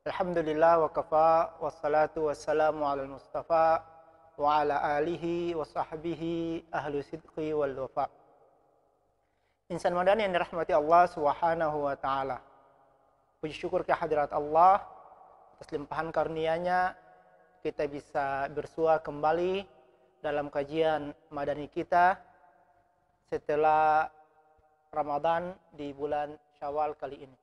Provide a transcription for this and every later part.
Alhamdulillah wa kafa wassalatu wassalamu ala al-mustafa wa ala alihi wa sahbihi ahlu sidqi wal wafa. Insan madani yang dirahmati Allah Subhanahu wa taala. Puji syukur kehadirat Allah atas limpahan karunia-Nya kita bisa bersua kembali dalam kajian madani kita setelah Ramadan di bulan Syawal kali ini.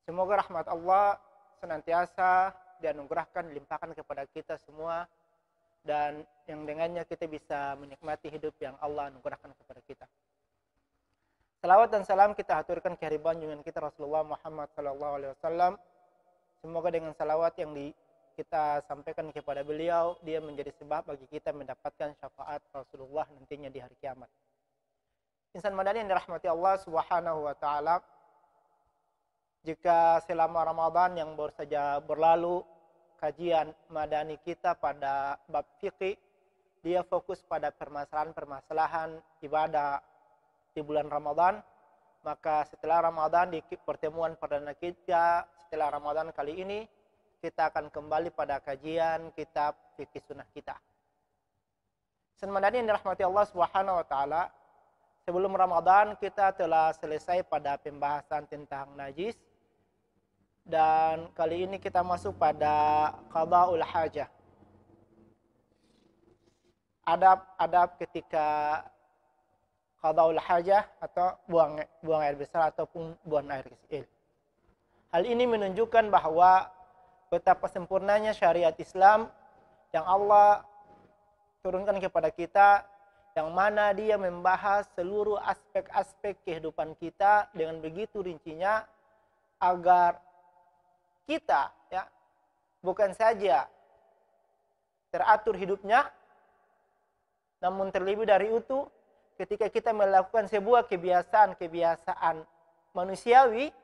Semoga rahmat Allah senantiasa dianugerahkan, dilimpahkan kepada kita semua, dan yang dengannya kita bisa menikmati hidup yang Allah anugerahkan kepada kita. Salawat dan salam kita haturkan kehadiran junjungan kita Rasulullah Muhammad SAW. Semoga dengan salawat yang kita sampaikan kepada beliau, dia menjadi sebab bagi kita mendapatkan syafaat Rasulullah nantinya di hari kiamat. Insan madani yang dirahmati Allah Subhanahu wa taala, jika selama Ramadan yang baru saja berlalu, kajian madani kita pada bab fikih, dia fokus pada permasalahan-permasalahan ibadah di bulan Ramadan. Maka setelah Ramadan, di pertemuan perdana kita setelah Ramadan kali ini, kita akan kembali pada kajian kitab fikih sunnah kita. Insan madani yang dirahmati Allah Subhanahu wa taala, sebelum Ramadan kita telah selesai pada pembahasan tentang najis. Dan kali ini kita masuk pada qada'ul hajah. Adab ketika qada'ul hajah atau buang air besar ataupun buang air kecil. Hal ini menunjukkan bahwa betapa sempurnanya syariat Islam yang Allah turunkan kepada kita, yang mana dia membahas seluruh aspek-aspek kehidupan kita dengan begitu rincinya, agar kita bukan saja teratur hidupnya, namun terlebih dari itu ketika kita melakukan sebuah kebiasaan manusiawi,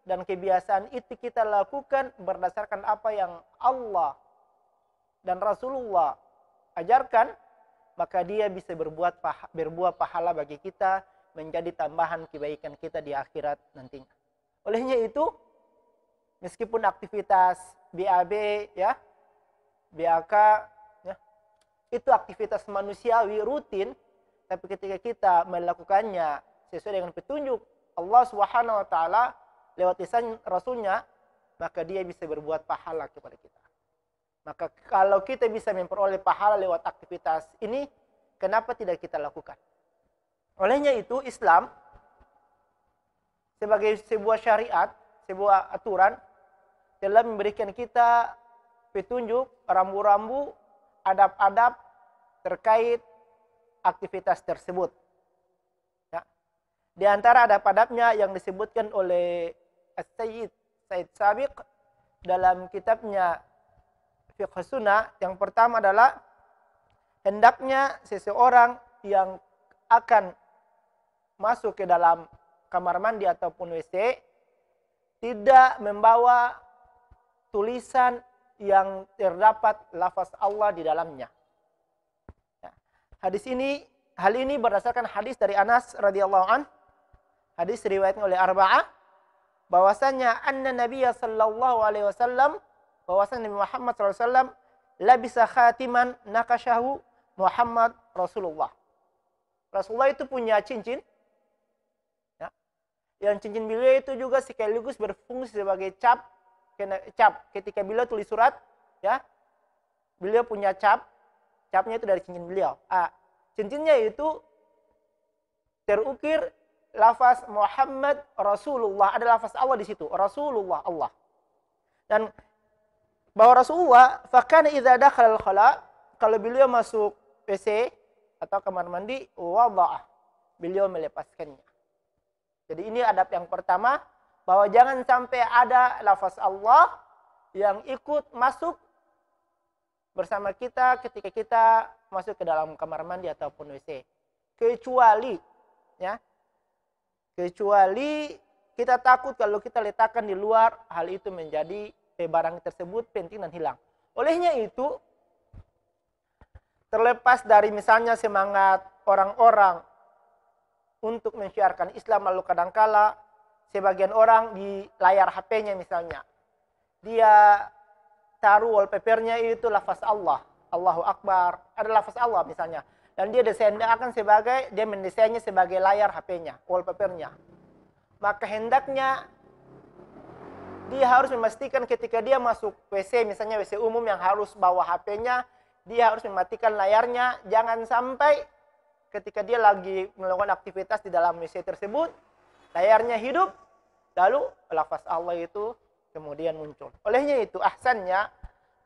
dan kebiasaan itu kita lakukan berdasarkan apa yang Allah dan Rasulullah ajarkan, maka dia bisa berbuah pahala bagi kita, menjadi tambahan kebaikan kita di akhirat nantinya. Olehnya itu, meskipun aktivitas BAB, BAK, itu aktivitas manusiawi rutin, tapi ketika kita melakukannya sesuai dengan petunjuk Allah Subhanahu wa taala lewat lisan Rasulnya, maka dia bisa berbuat pahala kepada kita. Maka kalau kita bisa memperoleh pahala lewat aktivitas ini, kenapa tidak kita lakukan? Olehnya itu, Islam sebagai sebuah syariat, sebuah aturan, telah memberikan kita petunjuk, rambu-rambu, adab-adab terkait aktivitas tersebut. Di antara adab-adabnya yang disebutkan oleh Sayyid Said Sabiq dalam kitabnya Fiqh Sunnah, yang pertama adalah hendaknya seseorang yang akan masuk ke dalam kamar mandi ataupun WC tidak membawa tulisan yang terdapat lafaz Allah di dalamnya. Hal ini berdasarkan hadis dari Anas radhiyallahu an, hadis riwayatnya oleh Arba'ah, bahwasanya anna Nabiya sallallahu alaihi wasallam, bahwasanya Nabi Muhammad sallallahu alaihi wasallam labisa khatiman nakashahu Muhammad Rasulullah. Rasulullah itu punya cincin, yang cincin beliau itu juga sekaligus berfungsi sebagai cap ketika beliau tulis surat, beliau punya capnya itu dari cincin beliau. Cincinnya itu terukir lafaz Muhammad Rasulullah, ada lafaz Allah di situ, Rasulullah Allah. Dan bahwa Rasulullah fakana idza dakhala al-khala, kalau beliau masuk WC atau kamar mandi, wada'ah, beliau melepaskannya. Jadi ini adab yang pertama, bahwa jangan sampai ada lafaz Allah yang ikut masuk bersama kita ketika kita masuk ke dalam kamar mandi ataupun WC. Kecuali kita takut kalau kita letakkan di luar, hal itu menjadi barang tersebut penting dan hilang. Olehnya itu, terlepas dari misalnya semangat orang-orang untuk mensiarkan Islam, lalu kadangkala sebagian orang di layar HP-nya misalnya dia taruh wallpapernya itu lafaz Allah, Allahu Akbar, ada lafaz Allah misalnya, dan dia mendesainnya sebagai layar HP-nya, wallpapernya, maka hendaknya dia harus memastikan ketika dia masuk WC, misalnya WC umum yang harus bawa HP-nya, dia harus mematikan layarnya, jangan sampai ketika dia lagi melakukan aktivitas di dalam WC tersebut, layarnya hidup, lalu lafaz Allah itu kemudian muncul. Olehnya itu, ahsannya,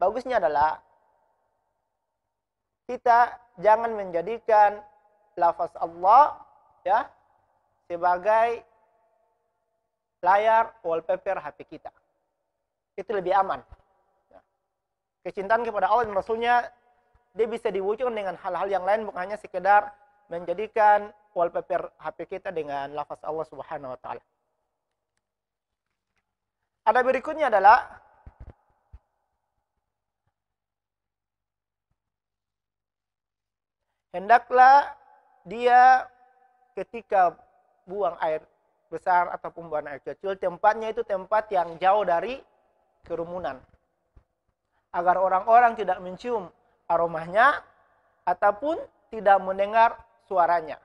bagusnya adalah kita jangan menjadikan lafaz Allah ya sebagai layar wallpaper HP kita. Itu lebih aman. Kecintaan kepada Allah dan Rasulnya, dia bisa diwujudkan dengan hal-hal yang lain, bukan hanya sekedar menjadikan wallpaper HP kita dengan lafaz Allah Subhanahu wa taala. Ada berikutnya adalah hendaklah dia ketika buang air besar ataupun buang air kecil, tempatnya itu tempat yang jauh dari kerumunan, agar orang-orang tidak mencium aromanya ataupun tidak mendengar suaranya.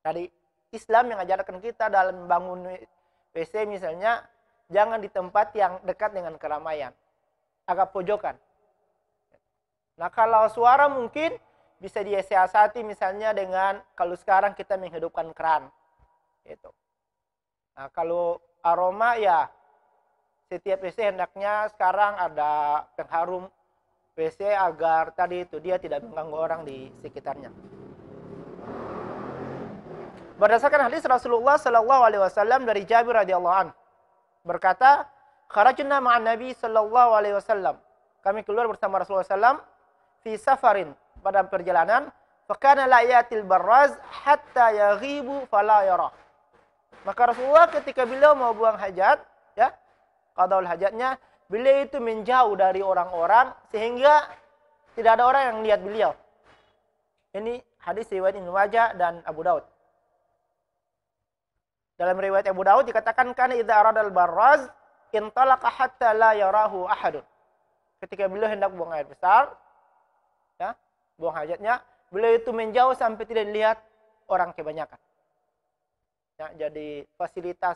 Dari Islam yang mengajarkan kita dalam membangun WC misalnya, jangan di tempat yang dekat dengan keramaian, agak pojokan. Nah, kalau suara mungkin bisa disiasati misalnya dengan, kalau sekarang kita menghidupkan keran. Gitu. Nah, kalau aroma ya, setiap WC hendaknya sekarang ada pengharum WC agar tadi itu dia tidak mengganggu orang di sekitarnya. Berdasarkan hadis Rasulullah sallallahu alaihi wasallam dari Jabir radhiyallahu anhu, berkata, "Kharajna ma'an Nabi sallallahu alaihi wasallam." Kami keluar bersama Rasulullah sallam fi safarin, pada perjalanan, fakana la yatil barraz hatta yaghibu fala yara. Maka Rasulullah ketika beliau mau buang hajat, ya, qadaul hajatnya, beliau itu menjauh dari orang-orang sehingga tidak ada orang yang lihat beliau. Ini hadis riwayat Ibnu Majah dan Abu Daud. Dalam riwayat Abu Daud dikatakan, kana idza aradal barraz intalaqa hatta la yarahu ahadun. Ketika beliau hendak buang air besar, ya, buang hajatnya, beliau itu menjauh sampai tidak dilihat orang kebanyakan. Ya, jadi fasilitas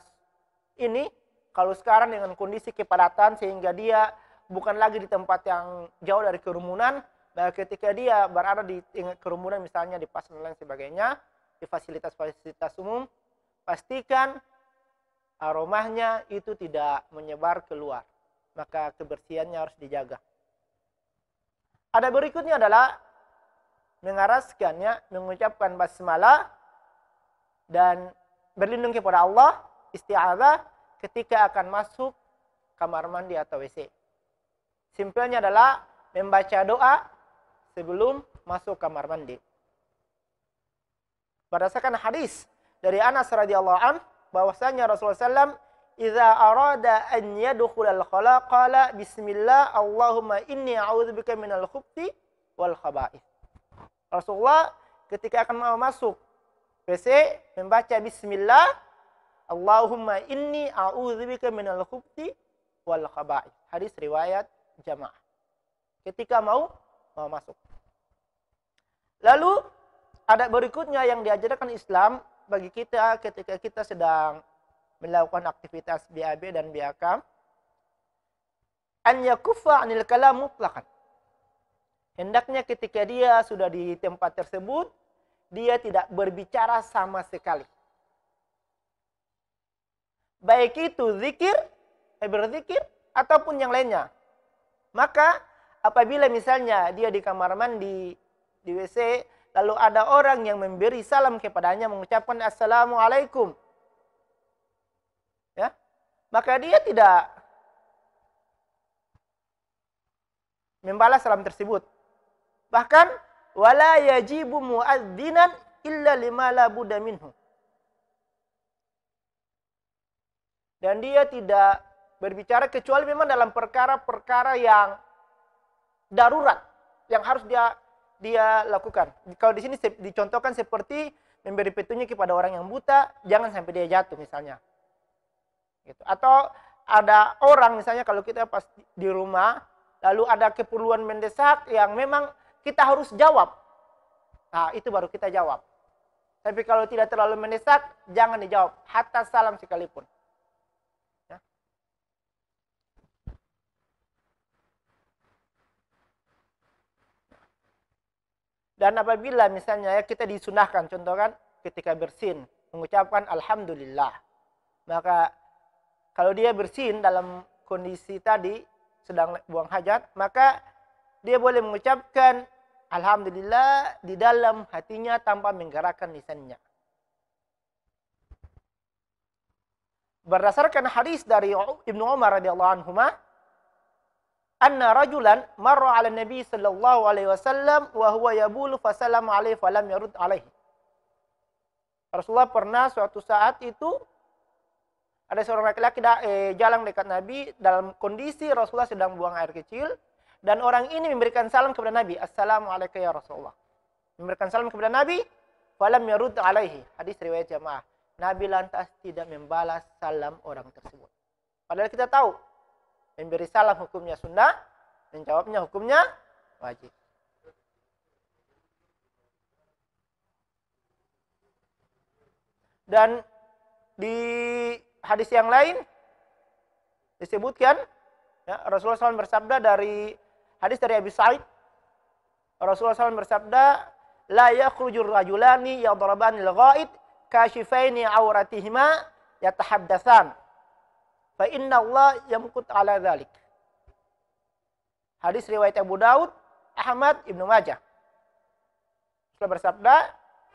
ini kalau sekarang dengan kondisi kepadatan sehingga dia bukan lagi di tempat yang jauh dari kerumunan, nah ketika dia berada di kerumunan misalnya di pasar dan lain sebagainya, di fasilitas-fasilitas umum, pastikan aromanya itu tidak menyebar keluar. Maka kebersihannya harus dijaga. Ada berikutnya adalah mengaraskannya, mengucapkan basmalah dan berlindung kepada Allah, isti'adzah ketika akan masuk kamar mandi atau WC. Simpelnya adalah membaca doa sebelum masuk kamar mandi. Berdasarkan hadis dari Anas radhiyallahu an, bahwasanya Rasulullah SAW, "Idza arada an yadkhulal khala qala bismillah Allahumma inni a'udzubika minal khubuthi wal khaba'ith." Rasulullah ketika akan mau masuk WC membaca bismillah Allahumma inni a'udzubika minal khubuthi wal khaba'ith. Hadis riwayat jamaah. Ketika mau masuk. Lalu ada berikutnya yang diajarkan Islam bagi kita ketika kita sedang melakukan aktivitas BAB dan BAK, an yakuffa 'anil kalam mutlaqan. Hendaknya ketika dia sudah di tempat tersebut, dia tidak berbicara sama sekali. Baik itu berzikir ataupun yang lainnya. Maka apabila misalnya dia di kamar mandi, di WC, lalu ada orang yang memberi salam kepadanya, mengucapkan assalamualaikum, ya, maka dia tidak membalas salam tersebut. Bahkan wala yajibu muadzinan illa lima la budda minhu. Dan dia tidak berbicara kecuali memang dalam perkara-perkara yang darurat yang harus dia lakukan. Kalau di sini dicontohkan seperti memberi petunjuk kepada orang yang buta, jangan sampai dia jatuh misalnya. Gitu. Atau ada orang misalnya kalau kita pas di rumah, lalu ada keperluan mendesak yang memang kita harus jawab. Nah, itu baru kita jawab. Tapi kalau tidak terlalu mendesak, jangan dijawab. Hatta salam sekalipun. Ya. Dan apabila misalnya ya kita disunahkan, contoh kan ketika bersin, mengucapkan Alhamdulillah. Maka kalau dia bersin dalam kondisi tadi, sedang buang hajat, maka dia boleh mengucapkan Alhamdulillah di dalam hatinya tanpa menggerakkan lisannya. Berdasarkan hadis dari Ibnu Umar radhiyallahu anhuma, anna rajulan marra 'ala Nabi sallallahu alaihi wasallam wa huwa yabulu fa sallama alaihi fa lam yarud alaihi. Rasulullah pernah suatu saat itu ada seorang laki-laki jalan dekat Nabi dalam kondisi Rasulullah sedang buang air kecil. Dan orang ini memberikan salam kepada Nabi. Assalamualaikum ya Rasulullah. Memberikan salam kepada Nabi. Falam yarud alaihi. Hadis riwayat jamaah. Nabi lantas tidak membalas salam orang tersebut. Padahal kita tahu. Memberi salam hukumnya sunnah. Menjawabnya hukumnya wajib. Dan di hadis yang lain disebutkan. Ya, Rasulullah SAW bersabda dari hadis dari Abi Sa'id, Rasulullah SAW bersabda, la yakhrujur rajulani yadrabanil ghaid kashifaini auratihima yatahaddatsan fa inna Allah yamqut ala dzalik. Hadis riwayat Abu Daud, Ahmad, Ibnu Majah. Rasulullah bersabda,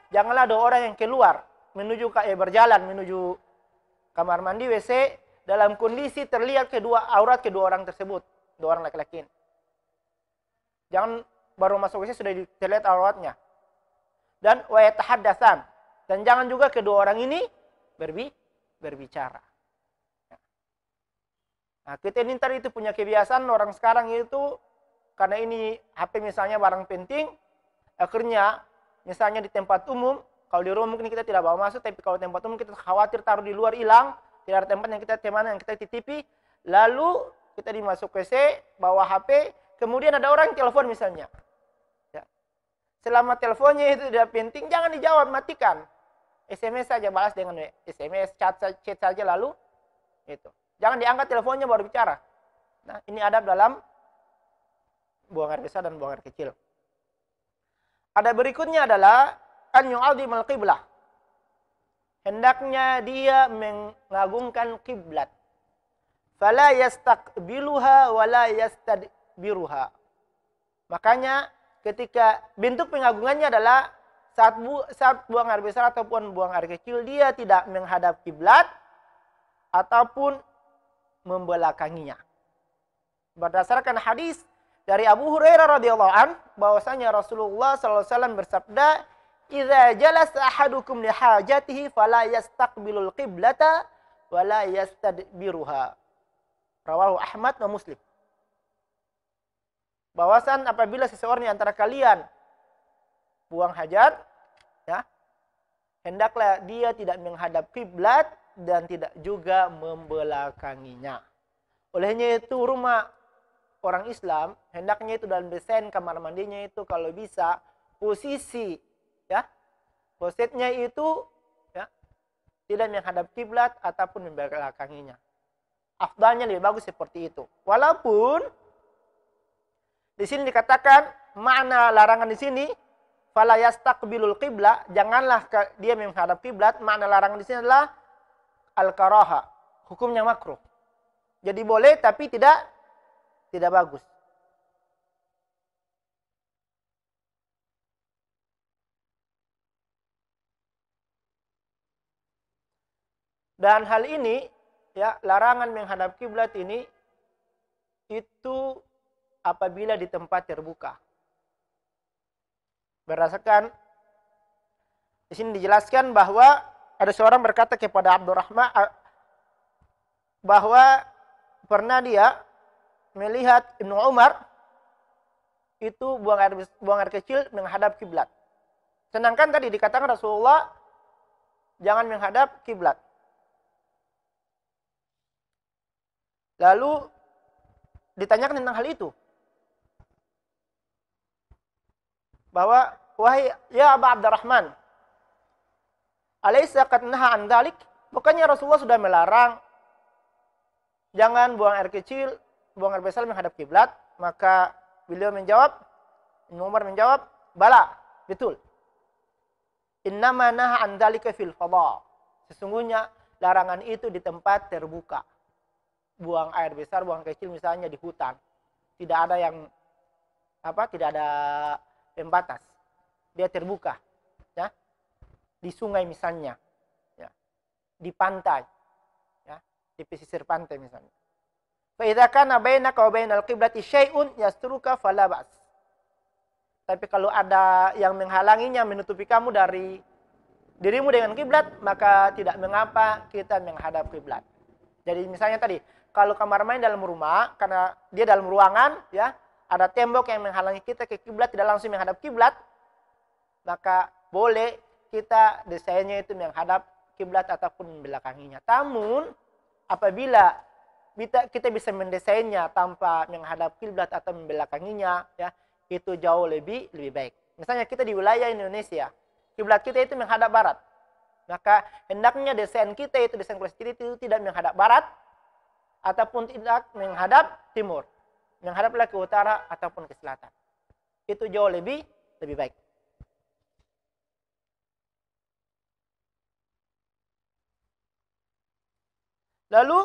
janganlah ada orang yang keluar berjalan menuju kamar mandi WC dalam kondisi terlihat aurat kedua orang tersebut, dua orang laki-laki. Jangan baru masuk WC sudah terlihat auratnya. Dan wa yatahaddatsan. Dan jangan juga kedua orang ini berbicara. Nah, kita ini tadi itu punya kebiasaan orang sekarang itu karena ini HP misalnya barang penting, akhirnya misalnya di tempat umum, kalau di rumah mungkin kita tidak bawa masuk, tapi kalau di tempat umum kita khawatir taruh di luar hilang, tidak ada tempat yang kita titipi, lalu kita dimasuk WC, bawa HP, kemudian ada orang yang telepon misalnya. Ya. Selama teleponnya itu tidak penting, jangan dijawab, matikan. SMS saja, balas dengan SMS, chat saja lalu itu. Jangan diangkat teleponnya baru bicara. Nah, ini adab dalam buang air besar dan buang air kecil. Ada berikutnya adalah an yu'adhimal qiblah. Hendaknya dia mengagungkan kiblat. Fala yastaqbiluha wa la yastadbiruha. Makanya ketika bentuk pengagungannya adalah saat buang air besar ataupun buang air kecil, dia tidak menghadap kiblat ataupun membelakanginya. Berdasarkan hadis dari Abu Hurairah radhiyallahu an, bahwasanya Rasulullah sallallahu alaihi wasallam bersabda, "Idza jalasa ahadukum li hajatihi fala yastaqbilul qiblata wa la yastadbiruha." Rawahu Ahmad dan Muslim. Bahwasan apabila seseorang di antara kalian buang hajat, ya, hendaklah dia tidak menghadap kiblat dan tidak juga membelakanginya. Olehnya itu rumah orang Islam hendaknya itu dalam desain kamar mandinya itu kalau bisa posisi, ya, klosetnya itu, ya, tidak menghadap kiblat ataupun membelakanginya. Afdalnya lebih bagus seperti itu. Walaupun di sini dikatakan makna larangan di sini fala yastaqbilul qibla, janganlah dia menghadap kiblat. Makna larangan di sini adalah al-karaha, hukumnya makruh. Jadi boleh tapi tidak bagus. Dan hal ini, ya, larangan menghadap kiblat ini itu apabila di tempat terbuka. Berdasarkan di sini dijelaskan bahwa ada seorang berkata kepada Abdurrahman bahwa pernah dia melihat Ibnu Umar itu buang air kecil menghadap kiblat. Sedangkan tadi dikatakan Rasulullah jangan menghadap kiblat. Lalu ditanyakan tentang hal itu. Bahwa, wahai ya Aba Abdurrahman, alaysa qad naha an dzalik? Bukannya Rasulullah sudah melarang jangan buang air kecil, buang air besar menghadap kiblat? Maka beliau menjawab, Ibnu Umar menjawab, bala, betul. Innama naha an dzalika fil fadha. Sesungguhnya larangan itu di tempat terbuka. Buang air besar, buang kecil misalnya di hutan. Tidak ada yang tidak ada pembatas. Dia terbuka, ya. Di sungai misalnya, ya. Di pantai, ya. Di pesisir pantai misalnya. Fa idza kana bainaka wa bainal qiblati syai'un yasturuka fala ba's. Tapi kalau ada yang menghalanginya, menutupi kamu dari dirimu dengan kiblat, maka tidak mengapa kita menghadap kiblat. Jadi misalnya tadi, kalau kamar main dalam rumah, karena dia dalam ruangan, ya, ada tembok yang menghalangi kita ke kiblat, tidak langsung menghadap kiblat, maka boleh kita desainnya itu menghadap kiblat ataupun membelakanginya. Namun apabila kita bisa mendesainnya tanpa menghadap kiblat atau membelakanginya, ya, itu jauh lebih baik. Misalnya kita di wilayah Indonesia, kiblat kita itu menghadap barat, maka hendaknya desain kita itu, desain masjid itu tidak menghadap barat ataupun tidak menghadap timur, menghadaplah ke utara ataupun ke selatan. Itu jauh lebih baik. Lalu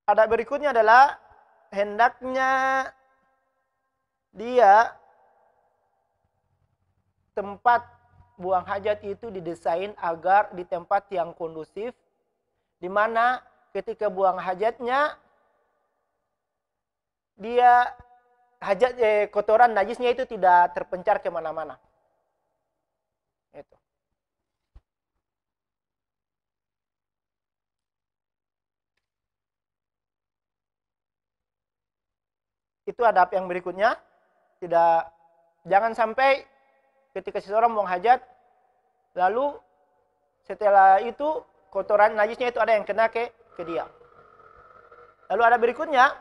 ada berikutnya adalah hendaknya dia tempat buang hajat itu didesain agar di tempat yang kondusif, di mana ketika buang hajatnya dia kotoran najisnya itu tidak terpencar kemana-mana. Itu adab yang berikutnya. Jangan sampai ketika seseorang buang hajat, lalu setelah itu kotoran najisnya itu ada yang kena ke dia. Lalu ada berikutnya,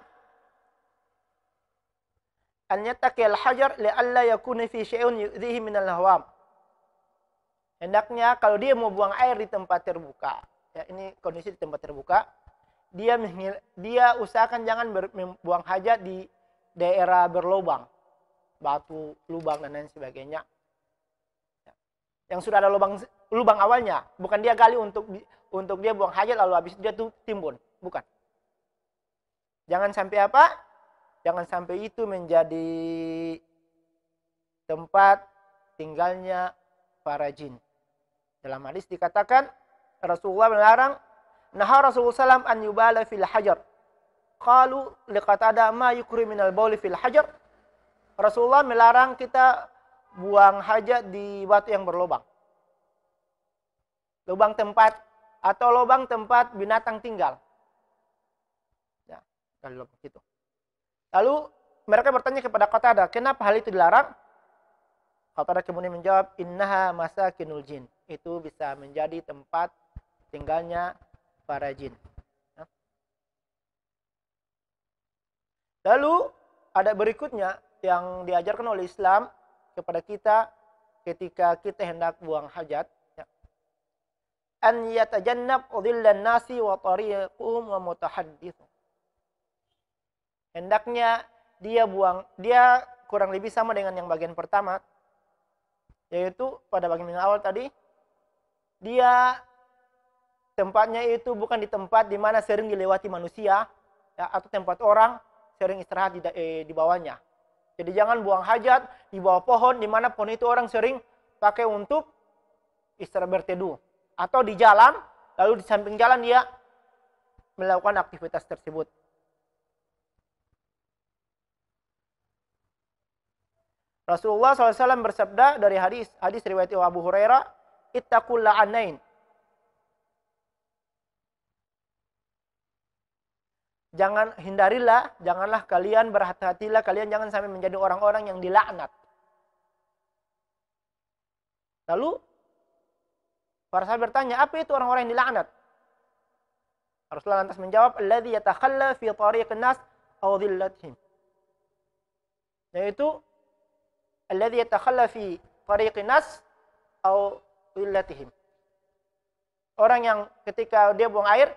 an yattaqiyal hajar li'alla yakuna fi syai'un yu'dhihi minal hawam. Hendaknya kalau dia mau buang air di tempat terbuka, ya, ini kondisi di tempat terbuka, dia usahakan jangan buang hajat di daerah berlubang, batu, lubang dan lain sebagainya. Yang sudah ada lubang awalnya, bukan dia gali untuk dia buang hajat lalu habis itu dia tuh timbun, bukan. Jangan sampai Jangan sampai itu menjadi tempat tinggalnya para jin. Dalam hadis dikatakan Rasulullah melarang, naha Rasulullah SAW an yubala fil hajar. Qalu liqatada ma yukri minal bauli fil hajar. Rasulullah melarang kita buang hajat di batu yang berlubang. Lubang tempat atau lubang tempat binatang tinggal. Ya, kalau begitu. Lalu mereka bertanya kepada Qatadah, kenapa hal itu dilarang? Qatadah kemudian menjawab, innaha masakinul jin. Itu bisa menjadi tempat tinggalnya para jin. Lalu ada berikutnya yang diajarkan oleh Islam kepada kita ketika kita hendak buang hajat. An yatajannab udhillan nasi wa tariqum wa mutahaddithu. Hendaknya dia kurang lebih sama dengan yang bagian pertama, yaitu pada bagian awal tadi, dia tempatnya itu bukan di tempat di mana sering dilewati manusia, ya, atau tempat orang sering istirahat di bawahnya. Jadi jangan buang hajat di bawah pohon, di mana pohon itu orang sering pakai untuk istirahat berteduh, atau di jalan, lalu di samping jalan dia melakukan aktivitas tersebut. Rasulullah SAW bersabda dari hadis riwayat Abu Hurairah, ittaqul la'anain. Janganlah kalian berhati-hatilah, kalian jangan sampai menjadi orang-orang yang dilaknat. Lalu para sahabat bertanya, apa itu orang-orang yang dilaknat? Rasulullah lantas menjawab, alladzi yatakhalla fi tariqin nas aw dhillatihim. Yaitu alladzi yatakhalla fi tariqin nas aw dhillatihim. Orang yang ketika dia buang air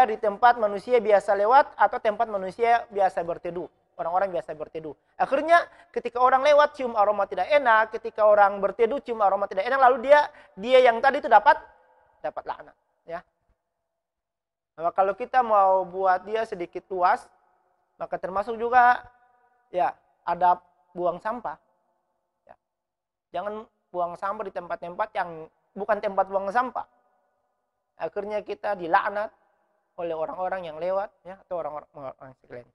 di tempat manusia biasa lewat atau tempat manusia biasa berteduh. Orang-orang biasa berteduh. Akhirnya ketika orang lewat cium aroma tidak enak, ketika orang berteduh cium aroma tidak enak, lalu dia yang tadi itu dapat laknat, ya. Nah, kalau kita mau buat dia sedikit luas, maka termasuk juga ya adab buang sampah. Ya. Jangan buang sampah di tempat-tempat yang bukan tempat buang sampah. Akhirnya kita dilaknat oleh orang-orang yang lewat, ya, atau orang-orang sekalian.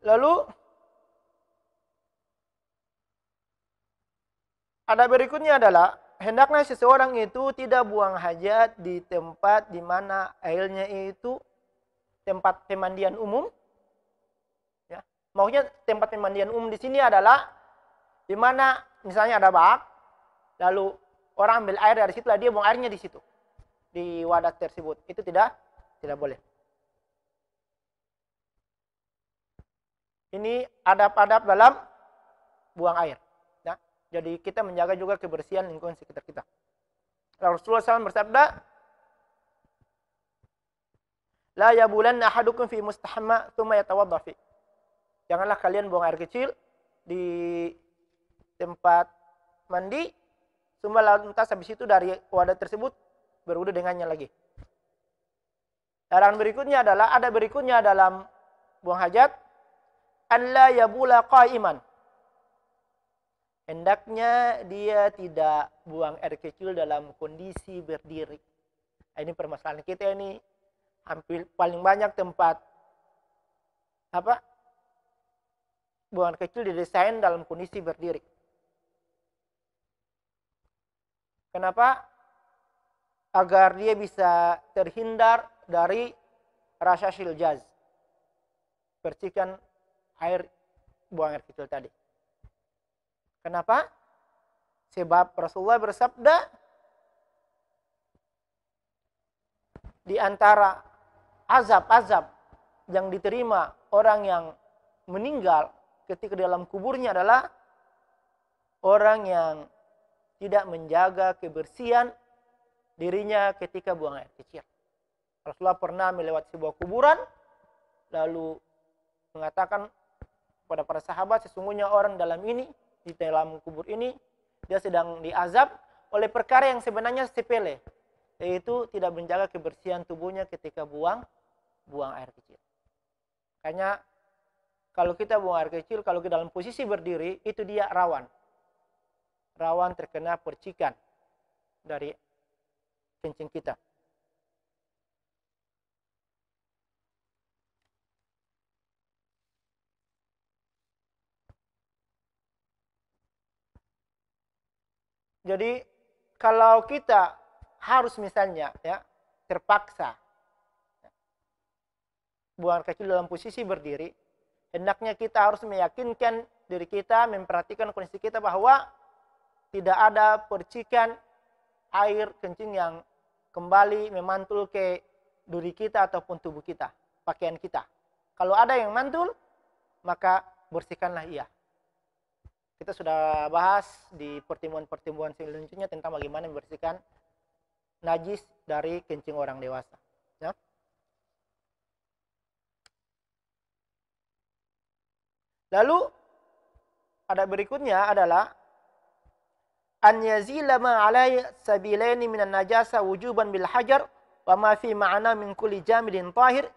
Lalu ada berikutnya adalah hendaknya seseorang itu tidak buang hajat di tempat di mana airnya itu tempat pemandian umum. Ya. Maksudnya tempat pemandian umum di sini adalah di mana misalnya ada bak, lalu orang ambil air dari situ, lah dia buang airnya di situ, di wadah tersebut. Itu tidak boleh. Ini adab-adab dalam buang air. Ya. Jadi kita menjaga juga kebersihan lingkungan sekitar kita. Rasulullah SAW bersabda, la yabulanna ahadukum fi mustahamma thumma yatawadda fi. Janganlah kalian buang air kecil di tempat mandi, cuma lantas habis itu dari wadah tersebut berwudu dengannya lagi. Larangan berikutnya adalah ada berikutnya dalam buang hajat, an la yabula qa'iman. Hendaknya dia tidak buang air kecil dalam kondisi berdiri. Ini permasalahan kita ini, hampir paling banyak tempat buang air kecil didesain dalam kondisi berdiri. Kenapa? Agar dia bisa terhindar dari rasa shiljaz, percikan air buang air kecil tadi. Kenapa? Sebab Rasulullah bersabda, di antara azab-azab yang diterima orang yang meninggal ketika dalam kuburnya adalah orang yang tidak menjaga kebersihan dirinya ketika buang air kecil. Rasulullah pernah melewati sebuah kuburan, lalu mengatakan kepada para sahabat, sesungguhnya orang dalam ini, di dalam kubur ini, dia sedang diazab oleh perkara yang sebenarnya sepele, yaitu tidak menjaga kebersihan tubuhnya ketika buang air kecil. Makanya kalau kita buang air kecil, kalau kita dalam posisi berdiri, itu dia rawan terkena percikan dari kencing kita. Jadi kalau kita harus misalnya ya terpaksa buang air kecil dalam posisi berdiri, hendaknya kita harus meyakinkan diri kita, memperhatikan kondisi kita bahwa tidak ada percikan air kencing yang kembali memantul ke diri kita ataupun tubuh kita, pakaian kita. Kalau ada yang mantul, maka bersihkanlah ia. Kita sudah bahas di pertemuan-pertemuan selanjutnya tentang bagaimana membersihkan najis dari kencing orang dewasa. Ya. Lalu ada berikutnya adalah an yazila ma alai sabilaini minan najasa wujuban bil hajar wa ma fi ma'ana min kulli jamidin tahir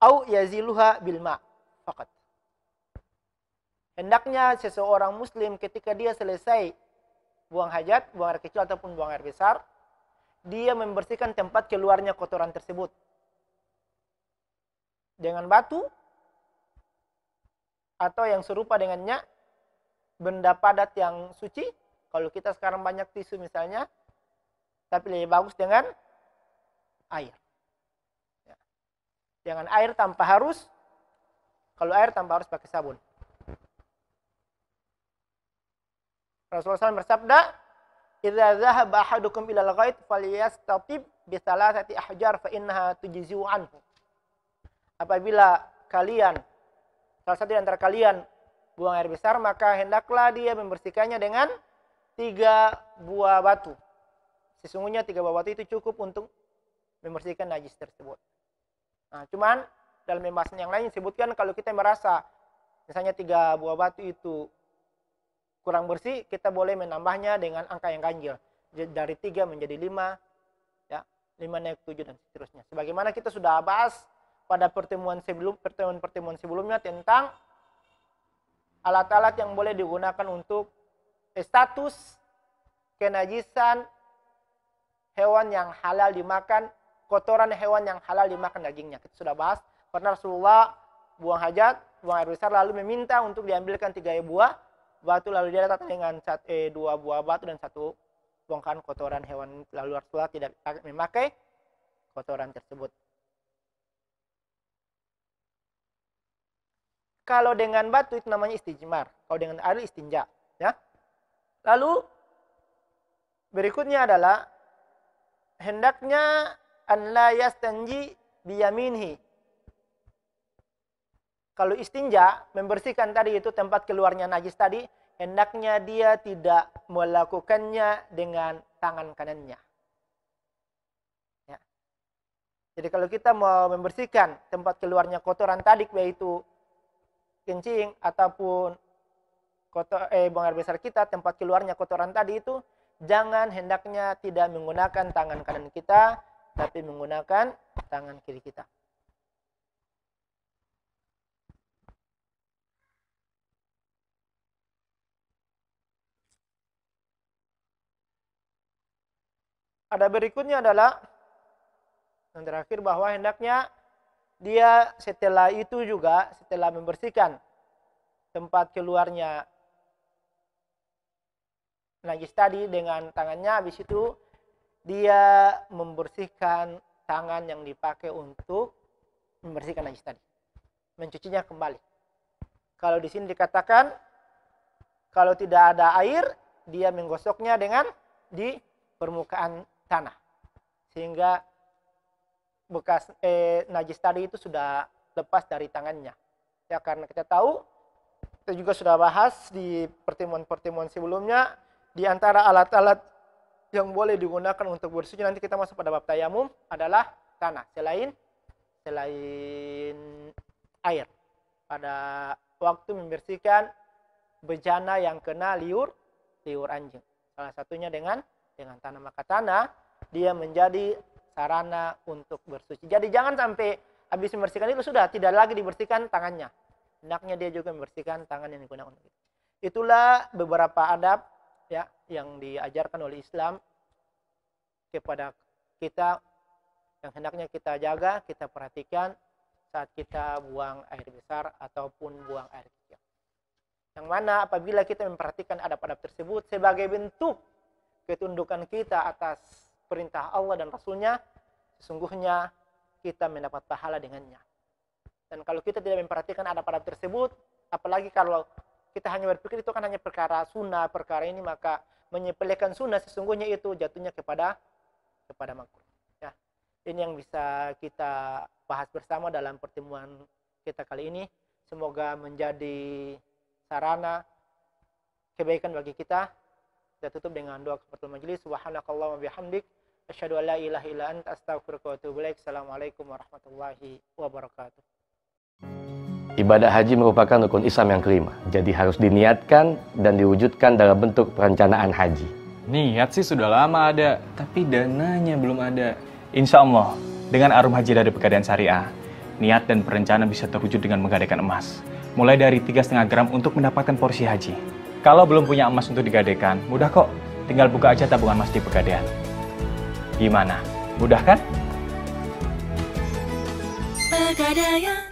au yaziluha bil ma faqat. Hendaknya seseorang muslim ketika dia selesai buang hajat, buang air kecil ataupun buang air besar, dia membersihkan tempat keluarnya kotoran tersebut dengan batu atau yang serupa dengannya, benda padat yang suci. Kalau kita sekarang banyak tisu misalnya, tapi lebih bagus dengan air. Ya. Dengan air tanpa harus, kalau air tanpa harus pakai sabun. Rasulullah SAW bersabda, idza dhahaba ahadukum ilal ghaid falyastatib bi thalathati ahjar fa innaha tujzi'u anhu. Apabila kalian, salah satu di antara kalian buang air besar, maka hendaklah dia membersihkannya dengan 3 buah batu. Sesungguhnya 3 buah batu itu cukup untuk membersihkan najis tersebut. Nah, cuman dalam pembahasan yang lain disebutkan kalau kita merasa misalnya 3 buah batu itu kurang bersih, kita boleh menambahnya dengan angka yang ganjil. Dari 3 menjadi 5, ya, 5 naik 7 dan seterusnya. Sebagaimana kita sudah bahas pada pertemuan sebelumnya tentang alat-alat yang boleh digunakan untuk status kenajisan hewan yang halal dimakan, kotoran hewan yang halal dimakan dagingnya. Kita sudah bahas, karena Rasulullah buang hajat, buang air besar, lalu meminta untuk diambilkan 3 buah batu, lalu dia datang dengan 2 buah batu dan 1 bongkahan kotoran hewan, lalu Rasulullah tidak memakai kotoran tersebut. Kalau dengan batu itu namanya istijmar, kalau dengan air istinja, ya. Lalu berikutnya adalah hendaknya an la yastanji biyaminhi. Kalau istinja, membersihkan tadi itu tempat keluarnya najis tadi, hendaknya dia tidak melakukannya dengan tangan kanannya. Ya. Jadi kalau kita mau membersihkan tempat keluarnya kotoran tadi, yaitu kencing ataupun buang air besar kita, tempat keluarnya kotoran tadi itu, jangan, hendaknya tidak menggunakan tangan kanan kita, tapi menggunakan tangan kiri kita. Ada berikutnya adalah yang terakhir, bahwa hendaknya dia setelah itu juga, setelah membersihkan tempat keluarnya najis tadi dengan tangannya, habis itu dia membersihkan tangan yang dipakai untuk membersihkan najis tadi, mencucinya kembali. Kalau di sini dikatakan kalau tidak ada air, dia menggosoknya dengan di permukaan tanah, sehingga bekas najis tadi itu sudah lepas dari tangannya. Ya, karena kita tahu, kita juga sudah bahas di pertemuan-pertemuan sebelumnya, di antara alat-alat yang boleh digunakan untuk bersuci, nanti kita masuk pada bab tayamum, adalah tanah, selain air. Pada waktu membersihkan bejana yang kena liur anjing, salah satunya dengan tanah, maka tanah dia menjadi sarana untuk bersuci. Jadi jangan sampai habis membersihkan itu sudah tidak lagi dibersihkan tangannya. Hendaknya dia juga membersihkan tangan yang digunakan untuk itu. Itulah beberapa adab, ya, yang diajarkan oleh Islam kepada kita, yang hendaknya kita jaga, kita perhatikan saat kita buang air besar ataupun buang air kecil. Yang mana apabila kita memperhatikan adab-adab tersebut sebagai bentuk ketundukan kita atas perintah Allah dan Rasulnya, sesungguhnya kita mendapat pahala dengannya. Dan kalau kita tidak memperhatikan adab-adab tersebut, apalagi kalau kita hanya berpikir itu kan hanya perkara sunnah, perkara ini, maka menyepelekan sunnah, sesungguhnya itu jatuhnya kepada makruh. Ya. Ini yang bisa kita bahas bersama dalam pertemuan kita kali ini. Semoga menjadi sarana kebaikan bagi kita. Kita tutup dengan doa kafaratul majelis. Subhanakallahumma bihamdik, asyhadu an la ilaha illa anta, astaghfiruka wa atubu ilaik. Assalamualaikum warahmatullahi wabarakatuh. Ibadah haji merupakan rukun Islam yang kelima, jadi harus diniatkan dan diwujudkan dalam bentuk perencanaan haji. Niat sih sudah lama ada, tapi dananya belum ada. Insya Allah, dengan Arum Haji dari Pegadaian Syariah, niat dan perencanaan bisa terwujud dengan menggadaikan emas. Mulai dari 3,5 gram untuk mendapatkan porsi haji. Kalau belum punya emas untuk digadaikan, mudah kok. Tinggal buka aja tabungan emas di Pegadaian. Gimana? Mudah kan? Pegadaian.